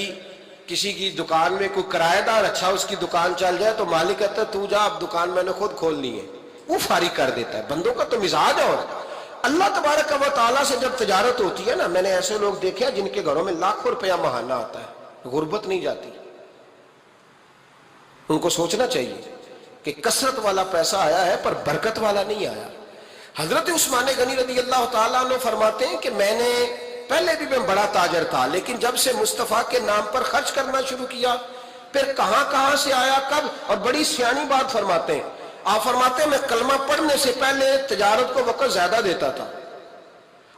کسی کی دکان میں کوئی کرایہ دار اچھا اس کی دکان چل جائے تو مالک کہتا ہے تو جا، اب دکان میں نے خود کھولنی ہے، وہ فارغ کر دیتا ہے۔ بندوں کا تو مزاج ہے، اور اللہ تبارک و تعالیٰ سے جب تجارت ہوتی ہے نا، میں نے ایسے لوگ دیکھے ہیں جن کے گھروں میں لاکھوں روپیہ ماہانہ آتا ہے، غربت نہیں جاتی۔ ان کو سوچنا چاہیے کہ کثرت والا پیسہ آیا ہے پر برکت والا نہیں آیا۔ حضرت عثمان غنی رضی اللہ تعالیٰ عنہ فرماتے ہیں کہ میں نے پہلے بھی میں بڑا تاجر تھا، لیکن جب سے مصطفیٰ کے نام پر خرچ کرنا شروع کیا، پھر کہاں کہاں سے آیا کب، اور بڑی سیانی بات فرماتے ہیں، آپ فرماتے ہیں میں کلمہ پڑھنے سے پہلے تجارت کو وقت زیادہ دیتا تھا،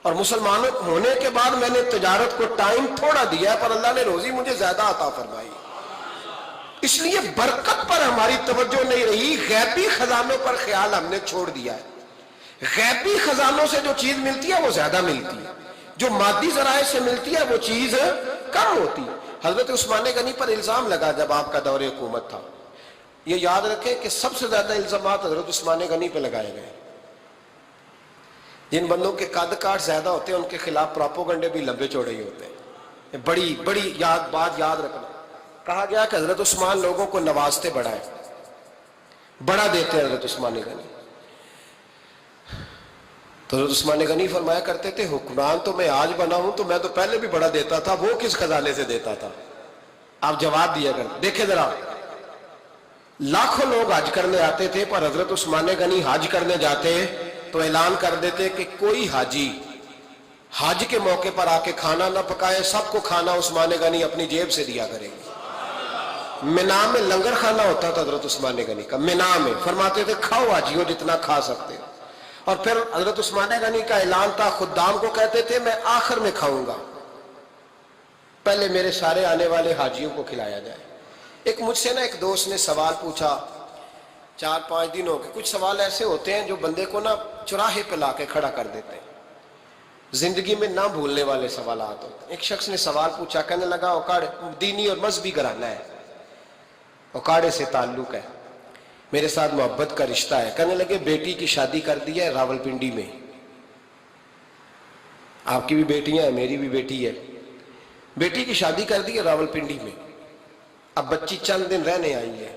اور مسلمان ہونے کے بعد میں نے تجارت کو ٹائم تھوڑا دیا ہے، پر اللہ نے روزی مجھے زیادہ عطا فرمائی۔ اس لیے برکت پر ہماری توجہ نہیں رہی، غیبی خزانوں پر خیال ہم نے چھوڑ دیا ہے۔ غیبی خزانوں سے جو چیز ملتی ہے وہ زیادہ ملتی ہے، جو مادی ذرائع سے ملتی ہے وہ چیز کم ہوتی ہے۔ حضرت عثمان غنی پر الزام لگا جب آپ کا دور حکومت تھا، یہ یاد رکھیں کہ سب سے زیادہ الزامات حضرت عثمان غنی پہ لگائے گئے۔ جن بندوں کے قد کاٹ زیادہ ہوتے ہیں ان کے خلاف پراپوگنڈے بھی لمبے چوڑے ہی ہوتے ہیں۔ بڑی بڑی بات یاد رکھنا، کہا گیا کہ حضرت عثمان لوگوں کو نوازتے بڑا ہے، بڑا دیتے ہیں حضرت عثمان غنی۔ تو حضرت عثمان غنی فرمایا کرتے تھے حکمران تو میں آج بنا ہوں تو میں تو پہلے بھی بڑا دیتا تھا، وہ کس خزانے سے دیتا تھا؟ آپ جواب دیا کرتے۔ دیکھیں ذرا، لاکھوں لوگ حج کرنے آتے تھے، پر حضرت عثمان غنی حج کرنے جاتے تو اعلان کر دیتے کہ کوئی حاجی حج کے موقع پر آ کے کھانا نہ پکائے، سب کو کھانا عثمان غنی اپنی جیب سے دیا کرے گی۔ مینا میں لنگر خانہ ہوتا تھا حضرت عثمان غنی کا، مینا میں، فرماتے تھے کھاؤ حاجیوں جتنا کھا سکتے، اور پھر حضرت عثمان غنی کا اعلان تھا، خدام کو کہتے تھے میں آخر میں کھاؤں گا، پہلے میرے سارے آنے والے حاجیوں کو کھلایا جائے۔ ایک مجھ سے نا ایک دوست نے سوال پوچھا 4-5 دن ہو گئے، کچھ سوال ایسے ہوتے ہیں جو بندے کو نا چوراہے پہ لا کے کھڑا کر دیتے ہیں، زندگی میں نہ بھولنے والے سوالات ہوتے ہیں۔ ایک شخص نے سوال پوچھا، کہنے لگا اوکاڑے دینی اور مذہبی گھرانہ ہے، اوکاڑے سے تعلق ہے، میرے ساتھ محبت کا رشتہ ہے، کہنے لگے بیٹی کی شادی کر دی ہے راولپنڈی میں، آپ کی بھی بیٹیاں ہیں میری بھی بیٹی ہے، بیٹی کی شادی کر دی ہے راولپنڈی میں، اب بچی چند دن رہنے آئی ہے،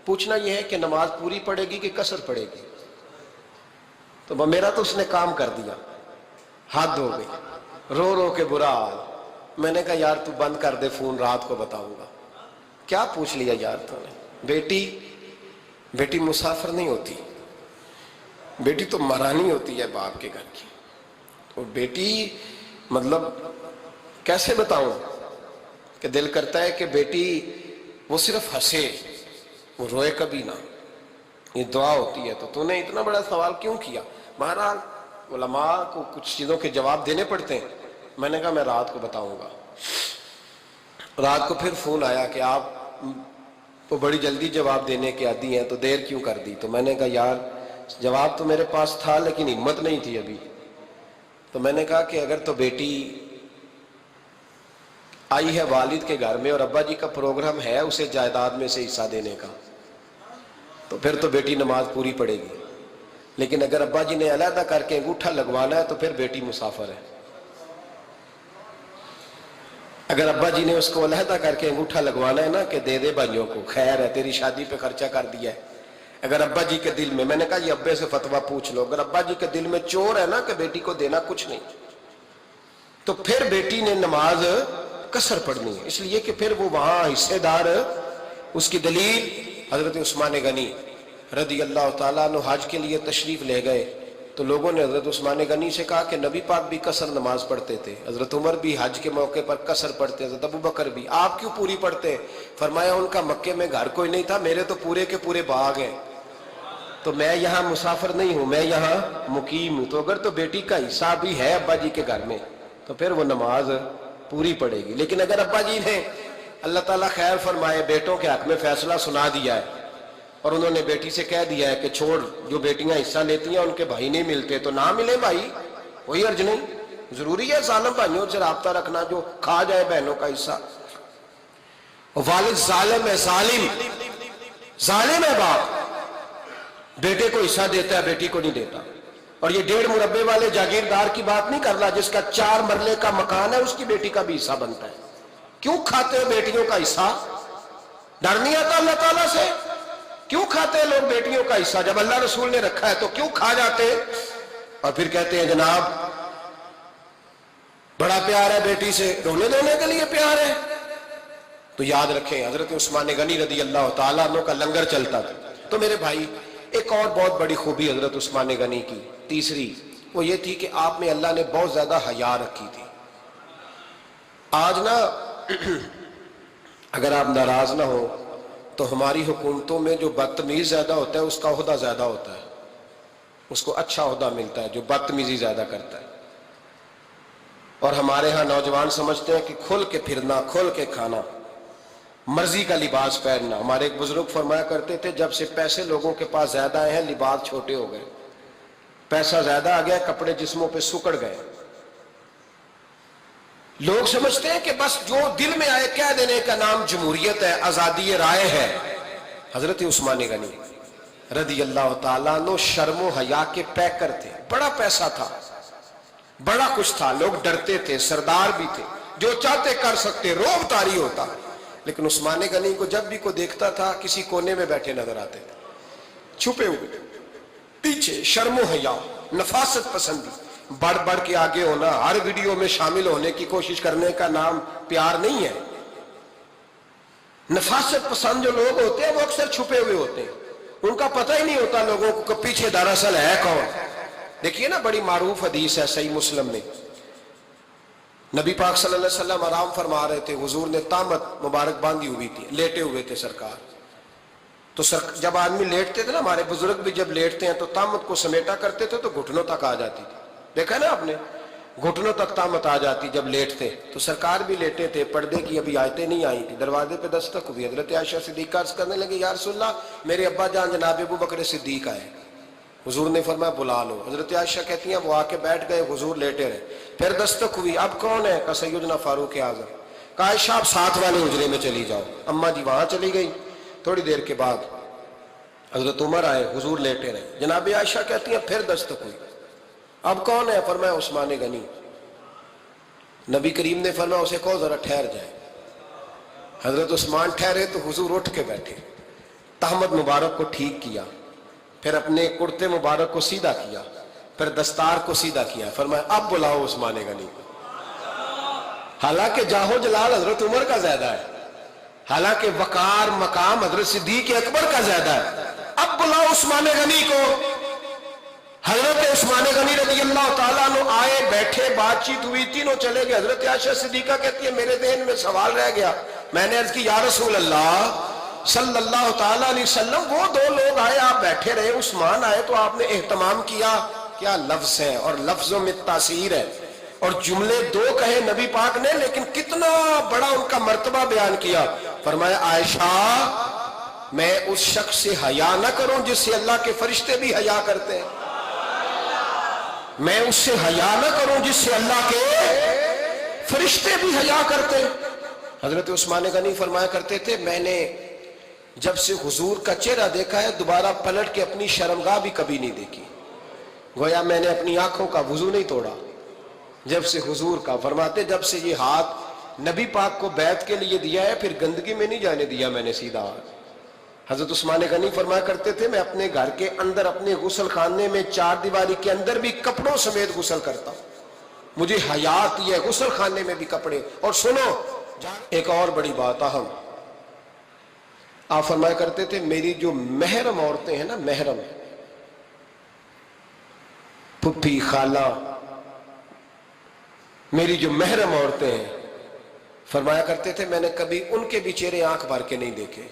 پوچھنا یہ ہے کہ نماز پوری پڑے گی کہ قصر پڑے گی؟ تو میرا تو اس نے کام کر دیا، حد ہو گئی، رو رو کے برا حال۔ میں نے کہا یار تو بند کر دے فون، رات کو بتاؤں گا۔ کیا پوچھ لیا یار تو نے؟ بیٹی مسافر نہیں ہوتی، بیٹی تو مہرانی ہوتی ہے باپ کے گھر کی، تو بیٹی مطلب کیسے بتاؤں کہ دل کرتا ہے کہ بیٹی وہ صرف ہنسے، وہ روئے کبھی نہ، یہ دعا ہوتی ہے۔ تو نے اتنا بڑا سوال کیوں کیا؟ بہرحال علماء کو کچھ چیزوں کے جواب دینے پڑتے ہیں۔ میں نے کہا میں رات کو بتاؤں گا۔ رات کو پھر فون آیا کہ آپ تو بڑی جلدی جواب دینے کے عادی ہیں تو دیر کیوں کر دی؟ تو میں نے کہا یار جواب تو میرے پاس تھا لیکن ہمت نہیں تھی ابھی۔ تو میں نے کہا کہ اگر تو بیٹی آئی ہے والد کے گھر میں اور ابا جی کا پروگرام ہے اسے جائیداد میں سے حصہ دینے کا، تو پھر تو بیٹی نماز پوری پڑے گی، لیکن اگر ابا جی نے علیحدہ کر کے انگوٹھا لگوانا ہے تو پھر بیٹی مسافر ہے۔ اگر ابا جی نے اس کو علیحدہ کر کے انگوٹھا لگوانا ہے نا کہ دے دے بھائیوں کو، خیر ہے تیری شادی پہ خرچہ کر دیا ہے، اگر ابا جی کے دل میں نے کہا یہ ابے سے فتویٰ پوچھ لو، اگر ابا جی کے دل میں چور ہے نا کہ بیٹی کو دینا کچھ نہیں، تو پھر بیٹی نے نماز قصر پڑھنی ہے، اس لیے کہ پھر وہ وہاں حصے دار۔ اس کی دلیل حضرت عثمان غنی رضی اللہ تعالیٰ عنہ حج کے لیے تشریف لے گئے تو لوگوں نے حضرت عثمان غنی سے کہا کہ نبی پاک بھی قصر نماز پڑھتے تھے، حضرت عمر بھی حج کے موقع پر قصر پڑھتے، حضرت ابو بکر بھی، آپ کیوں پوری پڑھتے؟ فرمایا ان کا مکے میں گھر کوئی نہیں تھا، میرے تو پورے کے پورے باغ ہیں، تو میں یہاں مسافر نہیں ہوں، میں یہاں مقیم ہوں، تو اگر تو بیٹی کا حصہ بھی ہے ابا جی کے گھر میں تو پھر وہ نماز پوری پڑے گی۔ لیکن اگر ابا جی نے اللہ تعالیٰ خیر فرمائے بیٹوں کے حق میں فیصلہ سنا دیا ہے اور انہوں نے بیٹی سے کہہ دیا ہے کہ چھوڑ، جو بیٹیاں حصہ لیتی ہیں ان کے بھائی نہیں ملتے تو نہ ملے بھائی، کوئی حرج نہیں، ضروری ہے ظالم بھائیوں سے رابطہ رکھنا جو کھا جائے بہنوں کا حصہ۔ والد ظالم ہے، ظالم ہے باپ، بیٹے کو حصہ دیتا ہے بیٹی کو نہیں دیتا۔ اور یہ 1.5 مربے والے جاگیردار کی بات نہیں کر رہا، جس کا 4 مرلے کا مکان ہے اس کی بیٹی کا بھی حصہ بنتا ہے۔ کیوں کھاتے ہو بیٹیوں کا حصہ؟ ڈر نہیں آتا اللہ تعالیٰ سے؟ کیوں کھاتے ہیں لوگ بیٹیوں کا حصہ؟ جب اللہ رسول نے رکھا ہے تو کیوں کھا جاتے؟ اور پھر کہتے ہیں جناب بڑا پیار ہے بیٹی سے، رونے دھونے کے لیے پیار ہے۔ تو یاد رکھیں حضرت عثمان غنی رضی اللہ تعالیٰ عنہ کا لنگر چلتا تھا۔ تو میرے بھائی ایک اور بہت بڑی خوبی حضرت عثمان غنی کی تیسری وہ یہ تھی کہ آپ میں اللہ نے بہت زیادہ حیا رکھی تھی۔ آج نا اگر آپ ناراض نہ ہو تو ہماری حکومتوں میں جو بدتمیز زیادہ ہوتا ہے اس کا عہدہ زیادہ ہوتا ہے، اس کو اچھا عہدہ ملتا ہے جو بدتمیزی زیادہ کرتا ہے۔ اور ہمارے ہاں نوجوان سمجھتے ہیں کہ کھل کے پھرنا، کھل کے کھانا، مرضی کا لباس پہننا۔ ہمارے ایک بزرگ فرمایا کرتے تھے جب سے پیسے لوگوں کے پاس زیادہ آئے ہیں لباس چھوٹے ہو گئے، پیسہ زیادہ آ گیا کپڑے جسموں پہ سکڑ گئے۔ لوگ سمجھتے ہیں کہ بس جو دل میں آئے کہہ دینے کا نام جمہوریت ہے، آزادی رائے ہے۔ حضرت عثمان غنی رضی اللہ تعالیٰ عنہ شرم و حیا کے پیکر تھے، بڑا پیسہ تھا، بڑا کچھ تھا، لوگ ڈرتے تھے، سردار بھی تھے، جو چاہتے کر سکتے، روب طاری ہوتا۔ لیکن عثمان غنی کو جب بھی کوئی دیکھتا تھا کسی کونے میں بیٹھے نظر آتے تھے، چھپے ہوئے، پیچھے، شرم و حیا، نفاست پسندی، بڑھ بڑھ کے آگے ہونا، ہر ویڈیو میں شامل ہونے کی کوشش کرنے کا نام پیار نہیں ہے۔ نفاست پسند جو لوگ ہوتے ہیں وہ اکثر چھپے ہوئے ہوتے ہیں، ان کا پتہ ہی نہیں ہوتا لوگوں کو کہ پیچھے دراصل ہے کون۔ دیکھیے نا بڑی معروف حدیث ہے صحیح مسلم میں، نبی پاک صلی اللہ علیہ وسلم آرام فرما رہے تھے، حضور نے تامت مبارک باندھی ہوئی تھی، لیٹے ہوئے تھے سرکار۔ تو جب آدمی لیٹتے تھے نا، ہمارے بزرگ بھی جب لیٹتے ہیں تو تامت کو سمیٹا کرتے تھے تو گھٹنوں تک آ جاتی تھی، دیکھا نا آپ نے، گھٹنوں تک تامت آ جاتی جب لیٹتے۔ تو سرکار بھی لیٹے تھے، پردے کی ابھی آیتیں نہیں آئی تھی، دروازے پہ دستک ہوئی، حضرت عائشہ صدیقہ عرض کرنے لگے یا رسول اللہ میرے ابا جان جناب ابو بکر صدیق آئے۔ حضور نے فرمایا بلا لو۔ حضرت عائشہ کہتی ہیں وہ آ کے بیٹھ گئے، حضور لیٹے رہے، پھر دستک ہوئی، اب کون ہے؟ کہا سیدنا فاروق اعظم۔ کہا عائشہ آپ ساتھ والے حجرے میں چلی جاؤ۔ اماں جی وہاں چلی گئی۔ تھوڑی دیر کے بعد حضرت عمر آئے، حضور لیٹے رہے، جناب عائشہ کہتی ہیں پھر دستک ہوئی، اب کون ہے؟ فرمایا عثمان غنی۔ نبی کریم نے فرمایا اسے کہو ذرا ٹھہر جائے۔ حضرت عثمان ٹھہرے تو حضور اٹھ کے بیٹھے، تہمت مبارک کو ٹھیک کیا، پھر اپنے کرتے مبارک کو سیدھا کیا، پھر دستار کو سیدھا کیا، فرمایا اب بلاؤ عثمان غنی کو۔ حالانکہ جاہو جلال حضرت عمر کا زیادہ ہے، حالانکہ وقار مقام حضرت صدیق اکبر کا زیادہ ہے، اب بلاؤ عثمان غنی کو۔ حضرت عثمان غنی رضی اللہ تعالیٰ عنہ آئے، بیٹھے، بات چیت ہوئی، تینوں چلے گئے۔ حضرت عائشہ صدیقہ کہتی ہے میرے ذہن میں سوال رہ گیا، میں نے عرض کی یا رسول اللہ صلی اللہ تعالیٰ علیہ وسلم وہ 2 لوگ آئے، آپ بیٹھے رہے، عثمان آئے تو آپ نے اہتمام کیا، کیا لفظ ہے اور لفظوں میں تاثیر ہے، اور جملے 2 کہے نبی پاک نے لیکن کتنا بڑا ان کا مرتبہ بیان کیا۔ فرمایا عائشہ میں اس شخص سے حیا نہ کروں جس سے اللہ کے فرشتے بھی حیا کرتے ہیں، میں اس سے حیا نہ کروں جس سے اللہ کے فرشتے بھی حیا کرتے ہیں۔ حضرت عثمان غنی فرمایا کرتے تھے میں نے جب سے حضور کا چہرہ دیکھا ہے دوبارہ پلٹ کے اپنی شرمگاہ بھی کبھی نہیں دیکھی، گویا میں نے اپنی آنکھوں کا وضو نہیں توڑا جب سے حضور کا۔ فرماتے جب سے یہ ہاتھ نبی پاک کو بیعت کے لیے دیا ہے پھر گندگی میں نہیں جانے دیا میں نے سیدھا ہاتھ۔ حضرت عثمان غنی فرمایا کرتے تھے میں اپنے گھر کے اندر اپنے غسل خانے میں چار دیواری کے اندر بھی کپڑوں سمیت غسل کرتا ہوں، مجھے حیا آتی ہے غسل خانے میں بھی کپڑے۔ اور سنو ایک اور بڑی بات اہم، آپ فرمایا کرتے تھے میری جو محرم عورتیں ہیں نا، محرم پھپھی خالہ، میری جو محرم عورتیں ہیں، فرمایا کرتے تھے میں نے کبھی ان کے بھی چہرے آنکھ بھر کے نہیں دیکھے،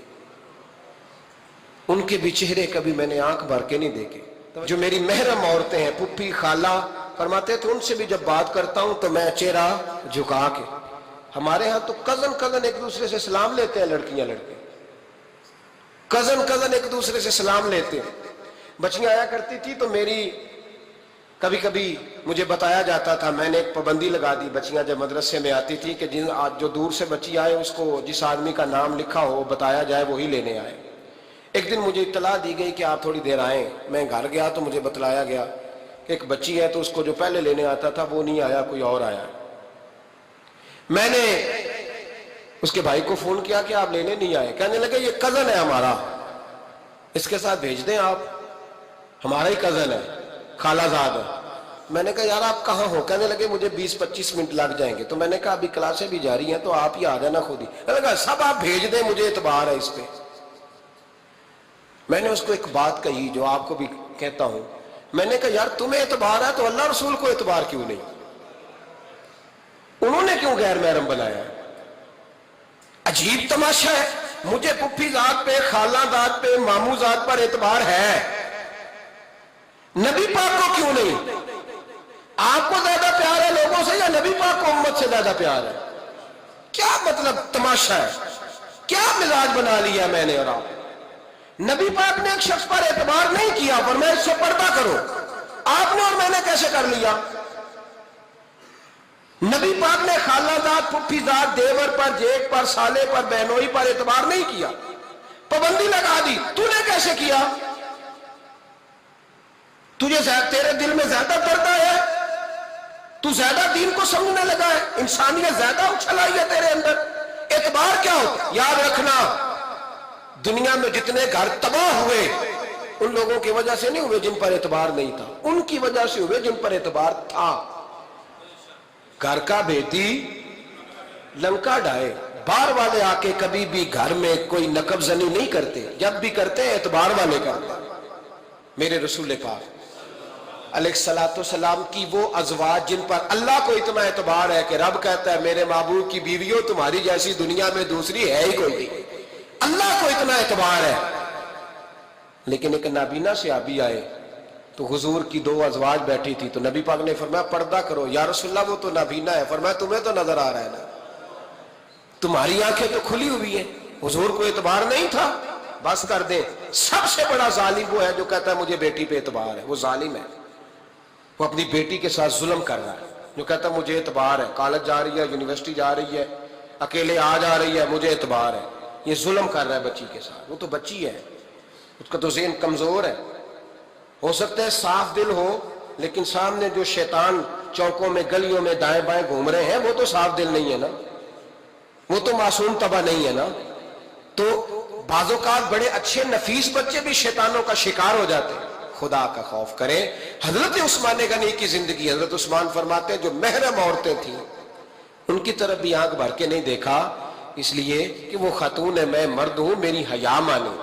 ان کے بھی چہرے کبھی میں نے آنکھ بھر کے نہیں دیکھے۔ جو میری محرم عورتیں ہیں پھپھی خالہ، فرماتے تھے ان سے بھی جب بات کرتا ہوں تو میں چہرہ جھکا کے۔ ہمارے ہاں تو کزن ایک دوسرے سے سلام لیتے ہیں، لڑکیاں لڑکے کزن ایک دوسرے سے سلام لیتے ہیں۔ بچیاں آیا کرتی تھی تو میری کبھی کبھی مجھے بتایا جاتا تھا، میں نے ایک پابندی لگا دی، بچیاں جب مدرسے میں آتی تھی کہ جو دور سے بچی آئے اس کو جس آدمی کا نام لکھا ہو بتایا جائے وہی لینے آئے۔ ایک دن مجھے اطلاع دی گئی کہ آپ تھوڑی دیر آئیں، میں گھر گیا تو مجھے بتلایا گیا کہ ایک بچی ہے تو اس کو جو پہلے لینے آتا تھا وہ نہیں آیا، کوئی اور آیا۔ میں نے اس کے بھائی کو فون کیا کہ آپ لینے نہیں آئے، کہنے لگے یہ کزن ہے ہمارا، اس کے ساتھ بھیج دیں آپ، ہمارا ہی کزن ہے، خالہ زاد ہے۔ میں نے کہا یار آپ کہاں ہو؟ کہنے لگے مجھے 20-25 منٹ لگ جائیں گے۔ تو میں نے کہا ابھی کلاسیں بھی جاری ہیں تو آپ ہی آ جانا خود ہی۔ کہنے لگا سب آپ بھیج دیں، مجھے اعتبار ہے اس پہ۔ میں نے اس کو ایک بات کہی جو آپ کو بھی کہتا ہوں، میں نے کہا یار تمہیں اعتبار ہے تو اللہ رسول کو اعتبار کیوں نہیں؟ انہوں نے کیوں غیر محرم بنایا؟ عجیب تماشا ہے، مجھے پھپھی ذات پہ، خالہ ذات پہ، ماموں ذات پر اعتبار ہے، نبی پاک کو کیوں نہیں؟ آپ کو زیادہ پیار ہے لوگوں سے یا نبی پاک کو امت سے زیادہ پیار ہے؟ کیا مطلب تماشا ہے، کیا مزاج بنا لیا میں نے اور آپ؟ نبی پاک نے ایک شخص پر اعتبار نہیں کیا، پر میں اس سے پردہ کرو، آپ نے اور میں نے کیسے کر لیا؟ نبی پاک نے خالہ ذات، پھپھی ذات، دیور پر، جیٹ پر، سالے پر، بہنوئی پر اعتبار نہیں کیا، پابندی لگا دی۔ تو نے کیسے کیا؟ تیرے دل میں زیادہ پردہ ہے، تو زیادہ دین کو سمجھنے لگا ہے، انسانیت زیادہ اچھل آئی ہے تیرے اندر۔ اعتبار کیا ہو؟ یاد رکھنا دنیا میں جتنے گھر تباہ ہوئے ان لوگوں کی وجہ سے نہیں ہوئے جن پر اعتبار نہیں تھا، ان کی وجہ سے ہوئے جن پر اعتبار تھا۔ گھر کا بیٹی لنکا ڈھائے، باہر والے آ کے کبھی بھی گھر میں کوئی نقب زنی نہیں کرتے، جب بھی کرتے ہیں اعتبار والے کرتے ہیں۔ میرے رسول پاک علیہ الصلوۃ والسلام کی وہ ازواج جن پر اللہ کو اتنا اعتبار ہے کہ رب کہتا ہے میرے محبوب کی بیویوں تمہاری جیسی دنیا میں دوسری ہے ہی کوئی نہیں، اللہ کو اتنا اعتبار ہے۔ لیکن ایک نابینا صحابی آئے تو حضور کی 2 ازواج بیٹھی تھی تو نبی پاک نے فرمایا پردہ کرو۔ یا رسول اللہ وہ تو نابینا ہے۔ فرمایا تمہیں تو نظر آ رہا ہے نا، تمہاری آنکھیں تو کھلی ہوئی ہیں۔ حضور کو اعتبار نہیں تھا، بس کر دیں۔ سب سے بڑا ظالم وہ ہے جو کہتا ہے مجھے بیٹی پہ اعتبار ہے، وہ ظالم ہے، وہ اپنی بیٹی کے ساتھ ظلم کر رہا ہے۔ جو کہتا ہے مجھے اعتبار ہے، کالج جا رہی ہے، یونیورسٹی جا رہی ہے، اکیلے آ جا رہی ہے، مجھے اعتبار ہے، یہ ظلم کر رہا ہے بچی کے ساتھ۔ وہ تو بچی ہے، اس کا تو ذہن کمزور ہے، ہو سکتا ہے صاف دل ہو، لیکن سامنے جو شیطان چوکوں میں گلیوں میں دائیں بائیں گھوم رہے ہیں وہ تو صاف دل نہیں ہے نا، وہ تو معصوم طبع نہیں ہے نا۔ تو بعض اوقات بڑے اچھے نفیس بچے بھی شیطانوں کا شکار ہو جاتے ہیں۔ خدا کا خوف کریں۔ حضرت عثمان غنی کی زندگی، حضرت عثمان فرماتے ہیں جو محرم عورتیں تھیں ان کی طرف بھی آنکھ بھر کے نہیں دیکھا، اس لیے کہ وہ خاتون ہے، میں مرد ہوں، میری حیا مانی۔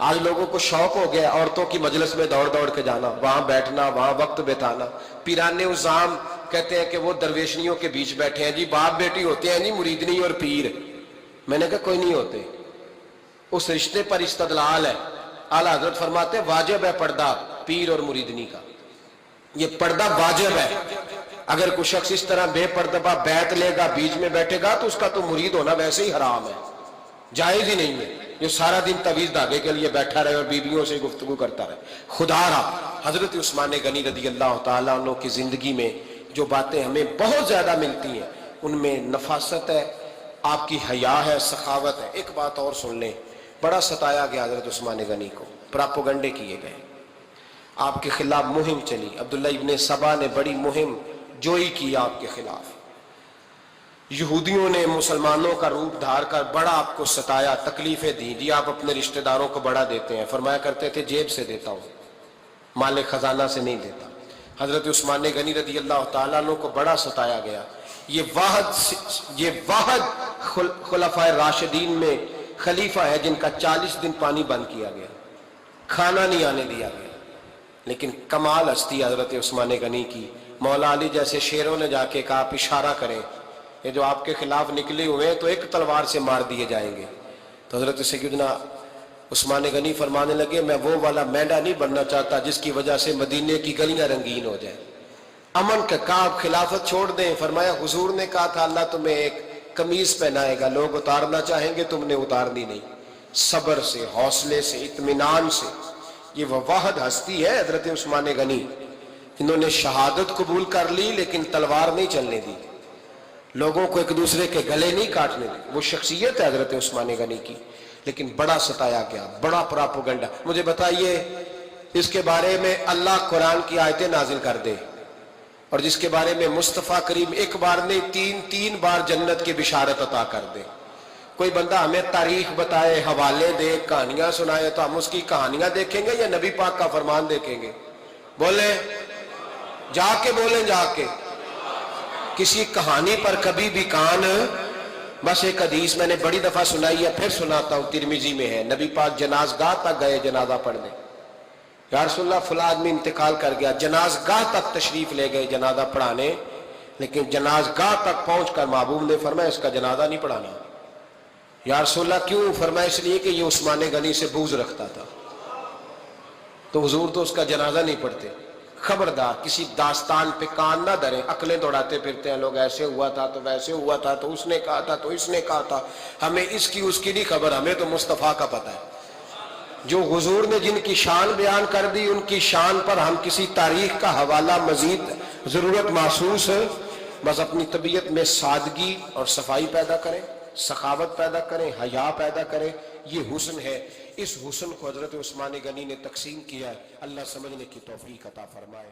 آج لوگوں کو شوق ہو گیا عورتوں کی مجلس میں دوڑ دوڑ کے جانا، وہاں بیٹھنا، وہاں وقت بتانا۔ پیرانے عظام کہتے ہیں کہ وہ درویشنیوں کے بیچ بیٹھے ہیں جی، باپ بیٹی ہوتے ہیں جی، مریدنی اور پیر۔ میں نے کہا کوئی نہیں ہوتے، اس رشتے پر استدلال ہے۔ اعلیٰ حضرت فرماتے ہیں واجب ہے پردہ پیر اور مریدنی کا، یہ پردہ واجب ہے۔ اگر کوئی شخص اس طرح بے پردہ بیعت لے گا، بیچ میں بیٹھے گا، تو اس کا تو مرید ہونا ویسے ہی حرام ہے، جائز ہی نہیں ہے۔ جو سارا دن تویز دھاگے کے لیے بیٹھا رہے اور بیویوں سے گفتگو کرتا رہے۔ خدا را حضرت عثمان غنی رضی اللہ تعالیٰ عنہ کی زندگی میں جو باتیں ہمیں بہت زیادہ ملتی ہیں ان میں نفاست ہے، آپ کی حیا ہے، سخاوت ہے۔ ایک بات اور سن لیں، بڑا ستایا گیا حضرت عثمان غنی کو، پراپوگنڈے کیے گئے، آپ کے خلاف مہم چلی، عبداللہ ابن سبا نے بڑی مہم جوئی کی آپ کے خلاف۔ یہودیوں نے مسلمانوں کا روپ دھار کر بڑا آپ کو ستایا، تکلیفیں دی، جی آپ اپنے رشتہ داروں کو بڑا دیتے ہیں، فرمایا کرتے تھے جیب سے دیتا ہوں، مال خزانہ سے نہیں دیتا۔ حضرت عثمان غنی رضی اللہ تعالیٰ عنہ کو بڑا ستایا گیا۔ یہ واحد خلفائے راشدین میں خلیفہ ہے جن کا 40 دن پانی بند کیا گیا، کھانا نہیں آنے دیا گیا، لیکن کمال ہستی حضرت عثمان غنی کی۔ مولا علی جیسے شیروں نے جا کے کہا آپ اشارہ کریں، یہ جو آپ کے خلاف نکلے ہوئے ہیں تو ایک تلوار سے مار دیے جائیں گے۔ تو حضرت سیدنا عثمان غنی فرمانے لگے میں وہ والا مینڈا نہیں بننا چاہتا جس کی وجہ سے مدینے کی گلیاں رنگین ہو جائیں، امن کا کہا آپ خلافت چھوڑ دیں۔ فرمایا حضور نے کہا تھا اللہ تمہیں ایک قمیض پہنائے گا، لوگ اتارنا چاہیں گے تم نے اتارنی نہیں، صبر سے، حوصلے سے، اطمینان سے۔ یہ وہ واحد ہستی ہے حضرت عثمان غنی، انہوں نے شہادت قبول کر لی لیکن تلوار نہیں چلنے دی، لوگوں کو ایک دوسرے کے گلے نہیں کاٹنے دی۔ وہ شخصیت ہے حضرت عثمان غنی کی، لیکن بڑا ستایا گیا، بڑا پراپوگنڈا۔ مجھے بتائیے اس کے بارے میں اللہ قرآن کی آیتیں نازل کر دے اور جس کے بارے میں مصطفیٰ کریم ایک بار نہیں تین بار جنت کی بشارت عطا کر دے، کوئی بندہ ہمیں تاریخ بتائے، حوالے دے، کہانیاں سنائے تو ہم اس کی کہانیاں دیکھیں گے یا نبی پاک کا فرمان دیکھیں گے؟ بولیں، جا کے بولیں، جا کے۔ کسی کہانی پر کبھی بھی کان، بس ایک حدیث میں نے بڑی دفعہ سنائی ہے، پھر سناتا ہوں، ترمذی میں ہے، نبی پاک جنازگاہ تک گئے جنازہ پڑھنے، یا رسول اللہ فلاں آدمی انتقال کر گیا، جنازگاہ تک تشریف لے گئے جنازہ پڑھانے، لیکن جنازگاہ تک پہنچ کر محبوب نے فرمایا اس کا جنازہ نہیں پڑھانا۔ یا رسول اللہ کیوں؟ فرمایا اس لیے کہ یہ عثمان غنی سے بغض رکھتا تھا، تو حضور تو اس کا جنازہ نہیں پڑھتے۔ خبردار کسی داستان پہ کان نہ دھریں، عقلیں دوڑاتے پھرتے ہیں لوگ، ایسے ہوا تھا تو ویسے ہوا تھا تو اس نے کہا تھا تو اس نے کہا تھا، ہمیں اس کی اس کی نہیں خبر، ہمیں تو مصطفیٰ کا پتہ ہے۔ جو حضور نے جن کی شان بیان کر دی ان کی شان پر ہم کسی تاریخ کا حوالہ مزید ضرورت محسوس ہے، بس اپنی طبیعت میں سادگی اور صفائی پیدا کریں، سخاوت پیدا کریں، حیا پیدا کریں، یہ حسن ہے۔ اس حسن کو حضرت عثمان غنی نے تقسیم کیا ہے، اللہ سمجھنے کی توفیق عطا فرمائے۔